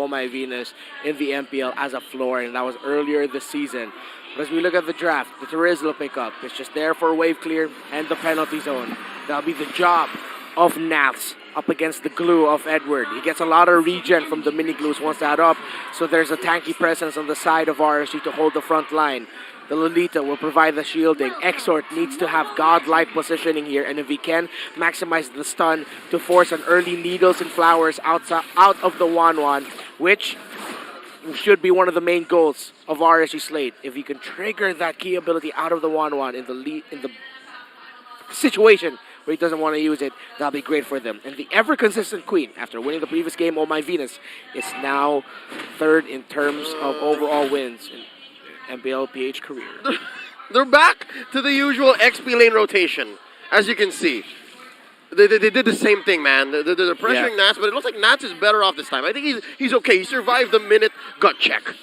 ohmyvenus in the MPL as a floor, and that was earlier this season. But as we look at the draft, the Terizla pickup is just there for a wave clear and the penalty zone. That'll be the job of Nats up against the glue of Edward. He gets a lot of regen from the mini glues once that up, so there's a tanky presence on the side of RSG to hold the front line. The Lolita will provide the shielding. Exort needs to have godlike positioning here, and if he can, maximize the stun to force an early Needles and Flowers out of the 1-1, which should be one of the main goals of RSG Slate. If he can trigger that key ability out of the 1-1 in the situation where he doesn't want to use it, that'll be great for them. And the ever-consistent Queen, after winning the previous game, ohmyvenus, is now third in terms of overall wins in MLBBID PH career. They're back to the usual XP lane rotation, as you can see. They did the same thing, man. They're pressuring Nats, but it looks like Nats is better off this time. I think he's okay. He survived the minute gut check.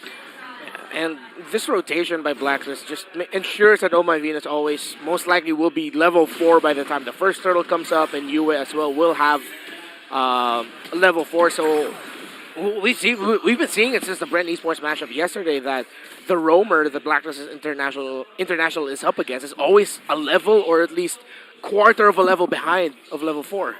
And this rotation by Blacklist just ensures that ohmyvenus always, most likely, will be level 4 by the time the first turtle comes up, and Yue as well will have level 4. So we've been seeing it since the Brent Esports matchup yesterday that the roamer that Blacklist International is up against is always a level or at least quarter of a level behind of level 4.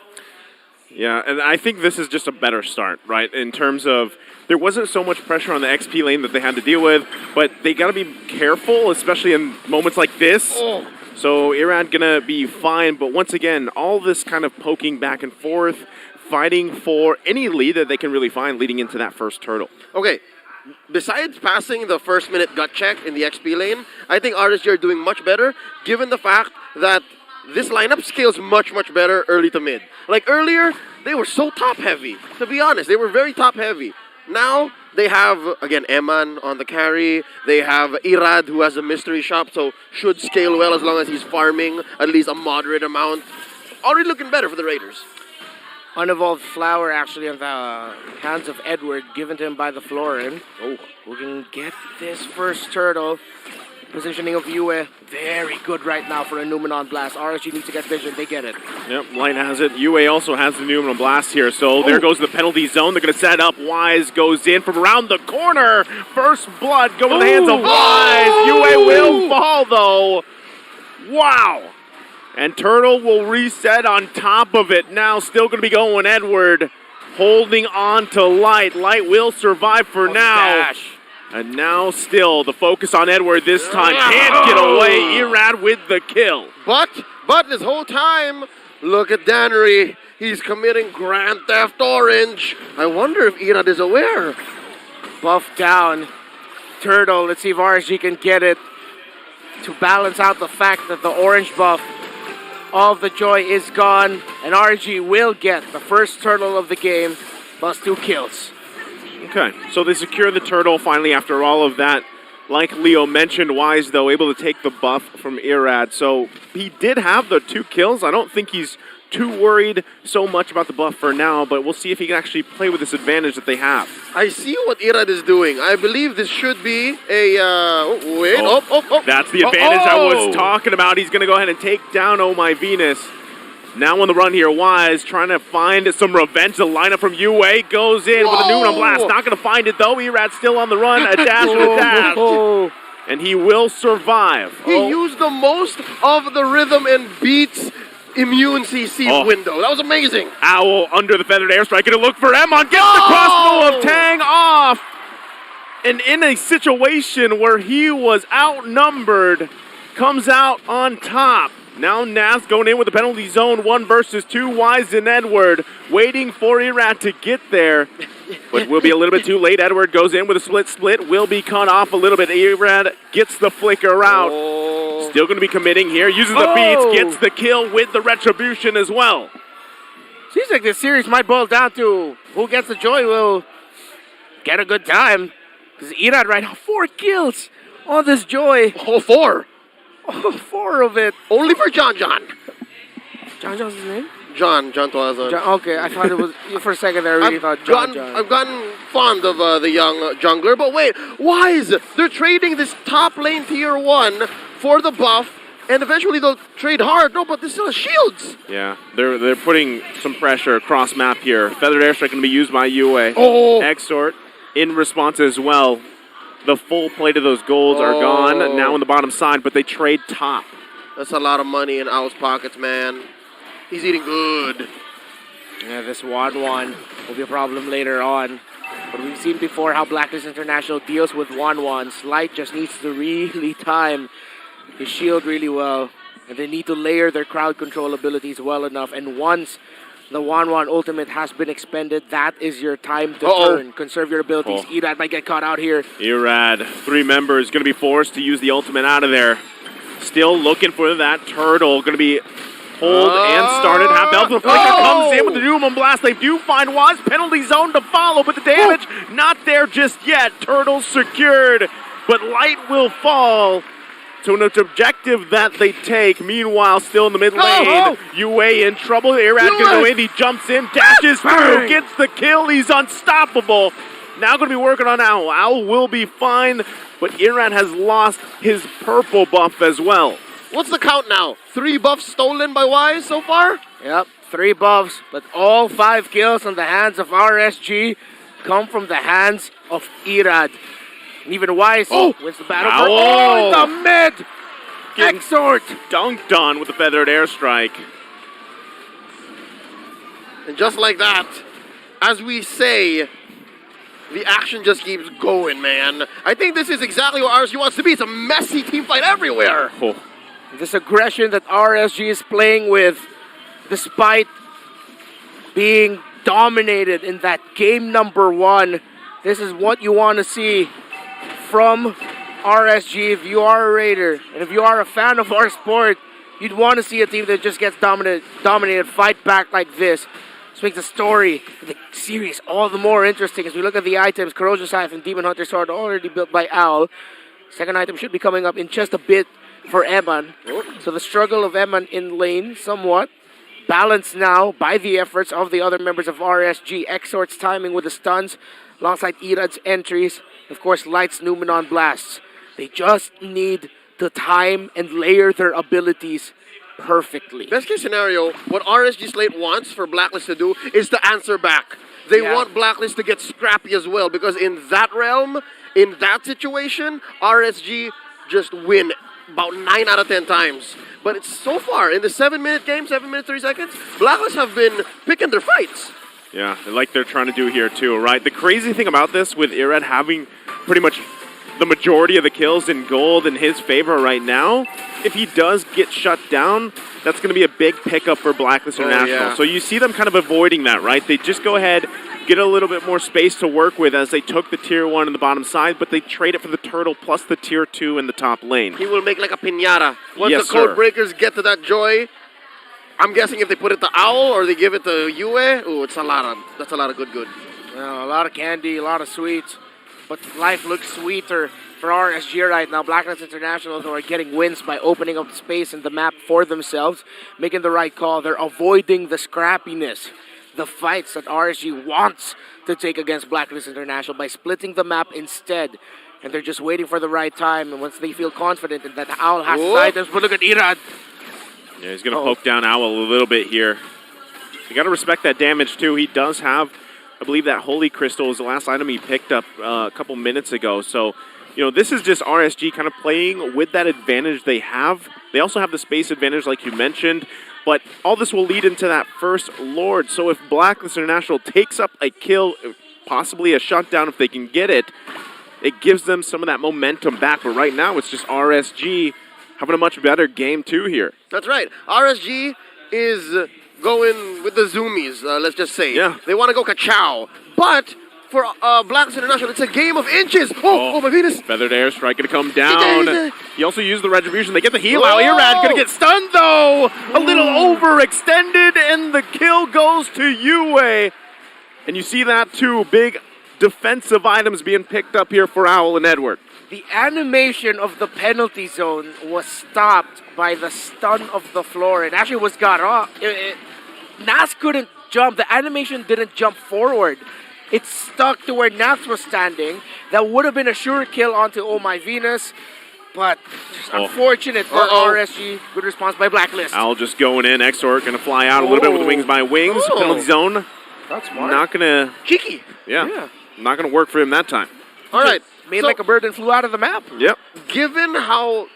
Yeah, and I think this is just a better start, right? In terms of there wasn't so much pressure on the XP lane that they had to deal with, but they got to be careful, especially in moments like this. Oh. So Irad gonna be fine, but once again, all this kind of poking back and forth, fighting for any lead that they can really find leading into that first turtle. Okay, besides passing the first minute gut check in the XP lane, I think RSG are doing much better, given the fact that this lineup scales much, much better early to mid. Like earlier, they were so top-heavy. To be honest, they were very top-heavy. Now, they have, again, Eman on the carry. They have Irad, who has a mystery shop, so should scale well as long as he's farming at least a moderate amount. Already looking better for the Raiders. Unevolved flower actually on the hands of Edward, given to him by the Florin. Oh, we can get this first turtle. Positioning of Yue, very good right now for a Numenon Blast. RSG needs to get vision, they get it. Yep, Light has it. Yue also has the Numenon Blast here, so there goes the penalty zone. They're going to set up. Wise goes in from around the corner. First blood going to the hands of Wise. Yue will fall, though. Wow. And Turtle will reset on top of it. Now still going to be going Edward, holding on to Light. Light will survive for now. Dash. And now still the focus on Edward this time. Can't get away. Irad with the kill. But this whole time, look at Dannery. He's committing Grand Theft Orange. I wonder if Irad is aware. Buff down. Turtle, let's see if RSG can get it to balance out the fact that the orange buff of the Joy is gone. And RSG will get the first turtle of the game, plus 2 kills. Okay, so they secure the turtle finally after all of that. Like Leo mentioned, Wise, though, able to take the buff from Irad. So he did have the 2 kills. I don't think he's too worried so much about the buff for now, but we'll see if he can actually play with this advantage that they have. I see what Irad is doing. I believe this should be a... That's the advantage I was talking about. He's going to go ahead and take down ohmyvenus. Now on the run here, Wise trying to find some revenge. The lineup from Yue goes in with a Numenon Blast. Not going to find it, though. Erad's still on the run. A dash with a dash. And he will survive. He used the most of the rhythm and beats immune CC window. That was amazing. Owl under the feathered airstrike. Going to look for Emon. Gets the crossbow of Tang off. And in a situation where he was outnumbered, comes out on top. Now Nas going in with the penalty zone, 1 versus 2. Wise and Edward waiting for Irad to get there. But will be a little bit too late. Edward goes in with a split. Will be cut off a little bit. Irad gets the flicker out. Still going to be committing here. Uses the beats. Gets the kill with the retribution as well. Seems like this series might boil down to who gets the Joy will get a good time. Because Irad right now, 4 kills on this Joy. Oh, 4. Oh, 4 of it. Only for John. John's his name? John Tuazon. Okay, I thought it was, for a second there, I really thought John. I've gotten fond of the young jungler, but wait, Wise, they're trading this top lane tier 1 for the buff, and eventually they'll trade hard. No, but they still have shields. Yeah, they're putting some pressure across map here. Feathered airstrike going to be used by Yue. Oh. Exort in response as well. The full plate of those golds are gone, now on the bottom side, but they trade top. That's a lot of money in Owl's pockets, man. He's eating good. Yeah, this 1-1 will be a problem later on. But we've seen before how Blacklist International deals with 1-1s. Light just needs to really time his shield really well. And they need to layer their crowd control abilities well enough. And once the 1-1 ultimate has been expended, that is your time to turn. Conserve your abilities. Irad might get caught out here. Irad, 3 members, going to be forced to use the ultimate out of there. Still looking for that turtle. Going to be pulled and started. Half Elf Reflector comes in with the Doom on Blast. They do find Waz. Penalty zone to follow, but the damage not there just yet. Turtle secured, but Light will fall to an objective that they take. Meanwhile, still in the mid lane, UA in trouble. Irad gonna go in. He jumps in, dashes through, gets the kill. He's unstoppable. Now going to be working on Owl. Owl will be fine, but Irad has lost his purple buff as well. What's the count now? 3 buffs stolen by Wise so far? Yep, 3 buffs, but all 5 kills on the hands of RSG come from the hands of Irad. And even Wise wins the battle. In the mid! Exort! Dunked on with the feathered airstrike. And just like that, as we say, the action just keeps going, man. I think this is exactly what RSG wants to be. It's a messy team fight everywhere. This aggression that RSG is playing with, despite being dominated in that game number 1, this is what you want to see from RSG. If you are a Raider, and if you are a fan of our sport, you'd want to see a team that just gets dominated fight back like this. This makes the story, the series, all the more interesting as we look at the items. Corrosion Siphon, Demon Hunter Sword, already built by Owl. Second item should be coming up in just a bit for Eman. So the struggle of Eman in lane, somewhat balanced now by the efforts of the other members of RSG. Exort's timing with the stuns, alongside Irad's entries. Of course, Light's Numenon blasts. They just need to time and layer their abilities perfectly. Best case scenario, what RSG Slate wants for Blacklist to do is to answer back. They want Blacklist to get scrappy as well, because in that realm, in that situation, RSG just win about 9 out of 10 times. But it's so far, in the 7-minute game, 7 minutes, 3 seconds, Blacklist have been picking their fights. Yeah, like they're trying to do here too, right? The crazy thing about this, with Irad having pretty much the majority of the kills in gold in his favor right now, if he does get shut down, that's going to be a big pickup for Blacklist International. So you see them kind of avoiding that, right? They just go ahead, get a little bit more space to work with as they took the tier 1 in the bottom side, but they trade it for the turtle plus the tier 2 in the top lane. He will make like a piñata. Once the code breakers get to that joy, I'm guessing if they put it to Owl or they give it to Yue, ooh, that's a lot of good. A lot of candy, a lot of sweets. But life looks sweeter for RSG right now. Blacklist International are getting wins by opening up the space and the map for themselves, making the right call. They're avoiding the scrappiness, the fights that RSG wants to take against Blacklist International by splitting the map instead. And they're just waiting for the right time. And once they feel confident that Owl has items, but look at Irad. Yeah, he's going to poke down Owl a little bit here. You got to respect that damage too. He does have, I believe, that Holy Crystal is the last item he picked up a couple minutes ago. So, you know, this is just RSG kind of playing with that advantage they have. They also have the space advantage, like you mentioned. But all this will lead into that first Lord. So if Blacklist International takes up a kill, possibly a shutdown if they can get it, it gives them some of that momentum back. But right now, it's just RSG having a much better game too here. That's right. RSG is going with the zoomies, let's just say. Yeah. They want to go ka-chow. But for Blacklist International, it's a game of inches. Oh my Venus. Feathered airstrike gonna come down. He also used the retribution. They get the heal out. Irad gonna get stunned though. A little overextended, and the kill goes to Yue. And you see that too. Big defensive items being picked up here for Owl and Edward. The animation of the penalty zone was stopped by the stun of the floor. It actually was got off. Nas couldn't jump. The animation didn't jump forward. It stuck to where Nas was standing. That would have been a sure kill onto ohmyvenus, but just unfortunate for RSG. Good response by Blacklist. Owl just going in. Exort gonna fly out a little bit with wings by wings. Penalty zone. That's smart. Not gonna. Cheeky. Yeah. not going to work for him that time. All right. Made so, like a bird and flew out of the map. Yep. given how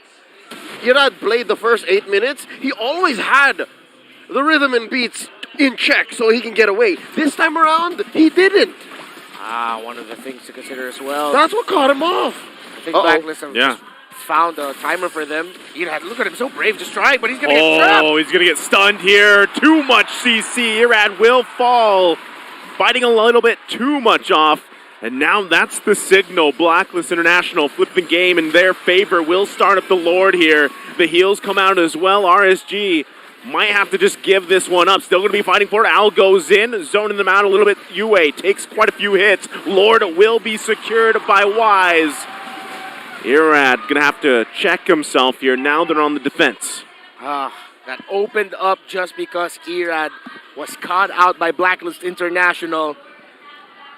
Irad played the first 8 minutes, he always had the rhythm and beats in check so he can get away. This time around, he didn't. One of the things to consider as well. That's what caught him off. I think Blacklist have just found a timer for them. Irad, look at him, so brave, just trying, but he's going to get trapped. Oh, he's going to get stunned here. Too much CC. Irad will fall, biting a little bit too much off. And now that's the signal. Blacklist International flip the game in their favor. Will start up the Lord here. The heels come out as well. RSG might have to just give this one up. Still going to be fighting for it. Al goes in, zoning them out a little bit. UA takes quite a few hits. Lord will be secured by Wise. Irad going to have to check himself here. Now they're on the defense. That opened up just because Irad was caught out by Blacklist International.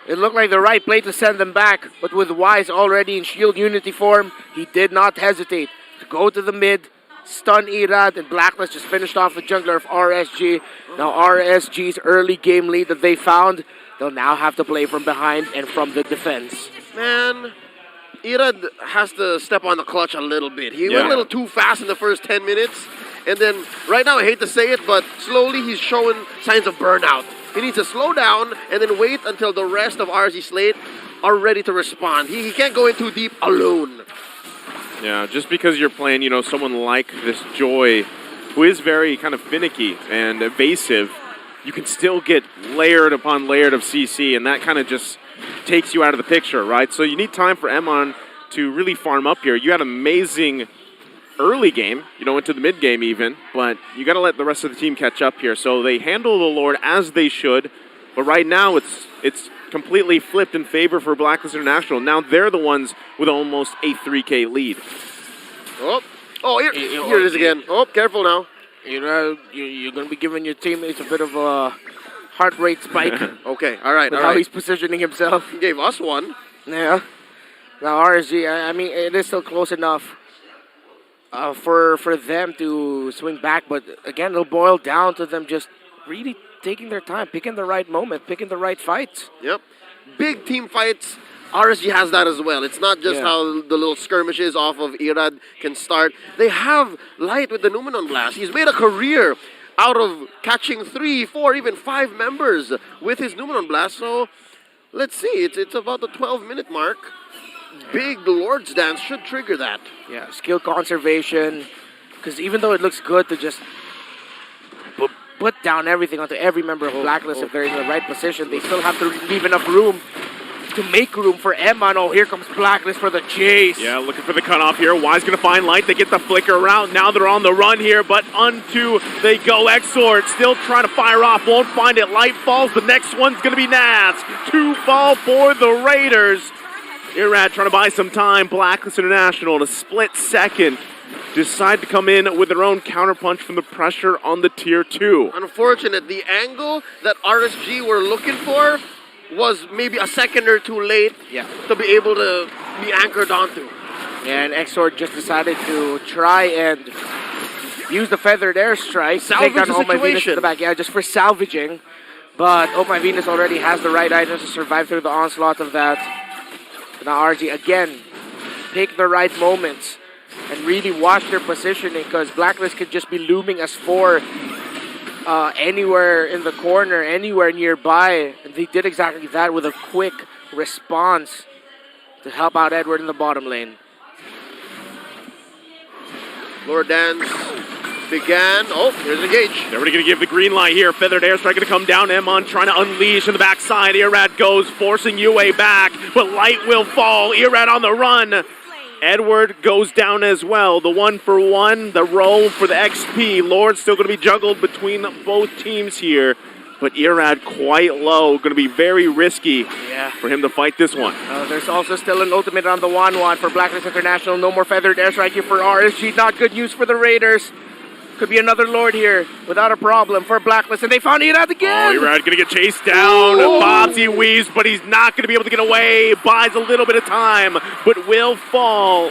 It looked like the right play to send them back, but with Wise already in shield unity form, he did not hesitate to go to the mid, stun Irad, and Blacklist just finished off the jungler of RSG. Now RSG's early game lead that they found, they'll now have to play from behind and from the defense. Man, Irad has to step on the clutch a little bit. He went a little too fast in the first 10 minutes, and then right now, I hate to say it, but slowly he's showing signs of burnout. He needs to slow down and then wait until the rest of RSG slate are ready to respond. He can't go in too deep alone. Yeah, just because you're playing, you know, someone like this Joy, who is very kind of finicky and evasive, you can still get layered upon layered of CC, and that kind of just takes you out of the picture, right? So you need time for Emon to really farm up here. You had an amazing early game, you know, into the mid game even, but you got to let the rest of the team catch up here. So they handle the Lord as they should, but right now it's completely flipped in favor for Blacklist International. Now they're the ones with almost a 3K lead. Here it is again. Oh, careful now. You know, you're going to be giving your teammates a bit of a heart rate spike. Okay, all right, with how he's positioning himself. He gave us one. Yeah. Now RSG, I mean, it is still close enough for them to swing back, but again, it'll boil down to them just really taking their time, picking the right moment, picking the right fights. Yep. Big team fights. RSG has that as well. It's not just how the little skirmishes off of Irad can start. They have Light with the Numenon Blast. He's made a career out of catching 3, 4, even 5 members with his Numenon Blast. So let's see. It's about the 12-minute mark. Big Lord's Dance should trigger that. Yeah, skill conservation. Because even though it looks good to just put down everything onto every member of Blacklist if they're in the right position, they still have to leave enough room to make room for Emon. Oh, here comes Blacklist for the chase. Yeah, looking for the cutoff here. Wise going to find Light. They get the flicker around. Now they're on the run here, but unto they go. Exort still trying to fire off. Won't find it. Light falls. The next one's going to be Nats. 2 fall for the Raiders. Irad trying to buy some time. Blacklist International in a split second decide to come in with their own counterpunch from the pressure on the tier 2. Unfortunate. The angle that RSG were looking for was maybe a second or two late to be able to be anchored onto. And Exort just decided to try and use the feathered airstrike. Salvage take down the ohmyvenus situation. in the back. Yeah, just for salvaging. But ohmyvenus already has the right items to survive through the onslaught of that. Now RG again, pick the right moments and really watch their positioning, because Blacklist could just be looming as 4 anywhere in the corner, anywhere nearby. And they did exactly that with a quick response to help out Edward in the bottom lane. Lord Dance began. Oh, here's Engage. They're already going to give the green light here. Feathered airstrike going to come down. Emon trying to unleash in the backside. Irad goes, forcing UA back, but Light will fall. Irad on the run. Edward goes down as well. The 1-for-1, the roll for the XP. Lord still going to be juggled between both teams here, but Irad quite low. Going to be very risky for him to fight this one. There's also still an ultimate on the 1-1 for Blacklist International. No more feathered airstrike here for RSG. Not good news for the Raiders. Could be another Lord here without a problem for Blacklist, and they found Irad again! Oh, Irad going to get chased down. Bobsy weaves, but he's not going to be able to get away. Buys a little bit of time, but will fall.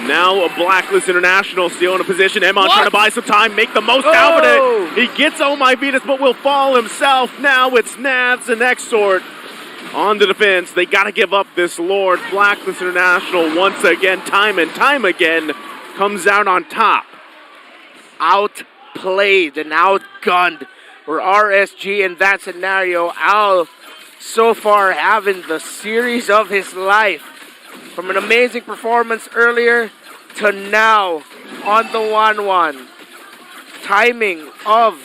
Now a Blacklist International still in a position. Emon trying to buy some time, make the most out of it. He gets ohmyvenus, but will fall himself. Now it's Nats and Exort. on the defense. They got to give up this Lord. Blacklist International once again, time and time again, comes out on top. Outplayed and outgunned for RSG in that scenario. Al so far having the series of his life. From an amazing performance earlier to now on the 1-1. Timing of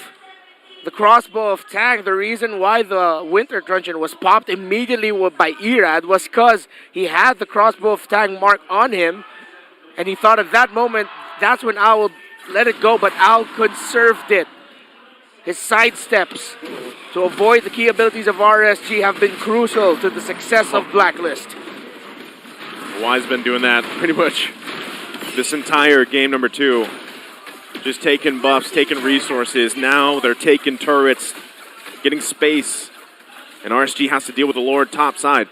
the crossbow of Tang, the reason why the Winter Truncheon was popped immediately by Irad was because he had the crossbow of Tang mark on him, and he thought at that moment, that's when Al will let it go, but Al conserved it. His sidesteps to avoid the key abilities of RSG have been crucial to the success of Blacklist. Y's been doing that pretty much this entire game number 2. Just taking buffs, taking resources. Now they're taking turrets, getting space. And RSG has to deal with the Lord top side.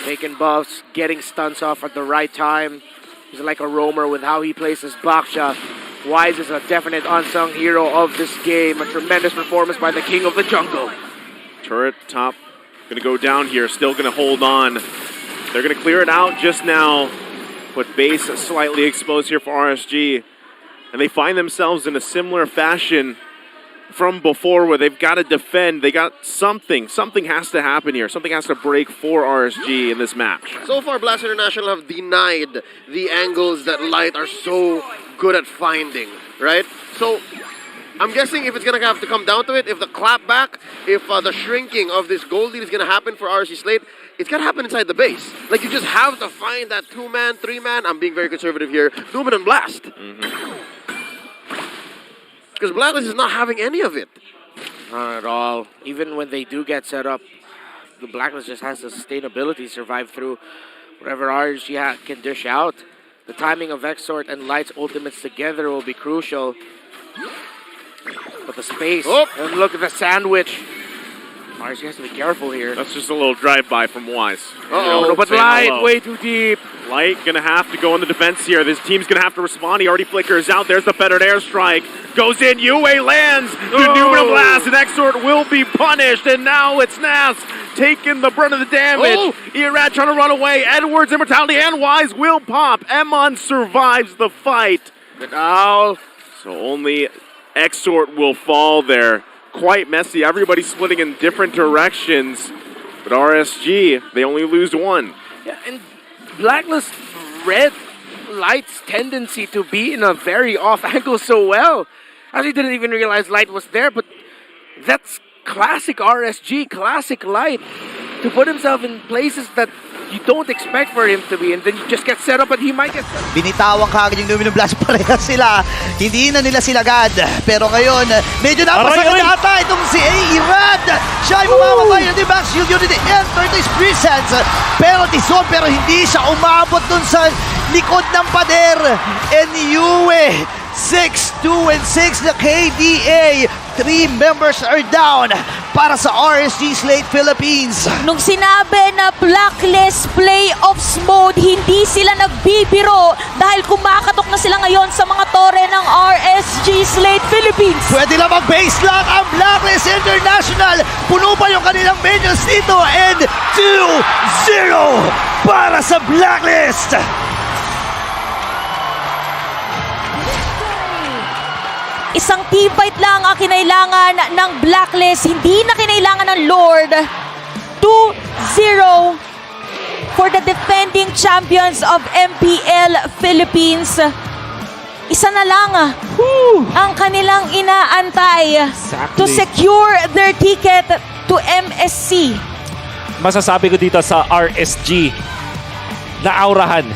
Taking buffs, getting stunts off at the right time. He's like a roamer with how he plays his block shot. Wise is a definite unsung hero of this game. A tremendous performance by the king of the jungle. Turret top, gonna go down here, still gonna hold on. They're gonna clear it out just now. But base slightly exposed here for RSG. And they find themselves in a similar fashion from before where they've got to defend. They got something. Something has to happen here. Something has to break for RSG in this match. So far, Blast International have denied the angles that Light are so good at finding, right? So I'm guessing if it's going to have to come down to it, if the clapback, if the shrinking of this gold lead is going to happen for RSG Slate, it's got to happen inside the base. Like, you just have to find that 2-man, 3-man. I'm being very conservative here. Doom and Blast. Because Blacklist is not having any of it. Not at all. Even when they do get set up, the Blacklist just has the sustainability to survive through whatever RSG can dish out. The timing of Exort and Light's ultimates together will be crucial. But the space, and look at the sandwich. RSG has to be careful here. That's just a little drive-by from Wise. But Light, way too deep. Light gonna have to go on the defense here. This team's gonna have to respond. He already flickers out. There's the fettered airstrike. Goes in. Yue lands. The Numinum Blast, and Exort will be punished. And now it's Nas taking the brunt of the damage. Irad trying to run away. Edwards, Immortality, and Wise will pop. Emon survives the fight. Good owl. So only Exort will fall there. Quite messy. Everybody splitting in different directions. But RSG, they only lose one. Yeah, and Blacklist read Light's tendency to be in a very off angle so well. Actually didn't even realize Light was there, but that's classic RSG, classic Light. To put himself in places that you don't expect for him to be, and then you just get set up and he might get set up. Binitawang kagad yung Numinum Blast, parehas sila. Hindi na nila silagad. Pero ngayon, medyo napasagad ata itong si Irad. Siya ay mamamatay ng back shield unit. Enter this presence. Penalty zone, pero hindi siya umabot dun sa likod ng pader. And Yue, 6-2 and 6 na KDA. 3 members are down para sa RSG Slate Philippines. Nung sinabi na Blacklist playoffs mode, hindi sila nagbibiro dahil kumakatok na sila ngayon sa mga tore ng RSG Slate Philippines. Pwede lang mag-base lang ang Blacklist International. Puno pa yung kanilang minions dito and 2-0 para sa Blacklist. Isang team fight lang ang kinailangan ng Blacklist. Hindi na kinailangan ng Lord. 2-0 for the defending champions of MPL Philippines. Isa na lang ang kanilang inaantay to secure their ticket to MSC. Masasabi ko dito sa RSG na aurahan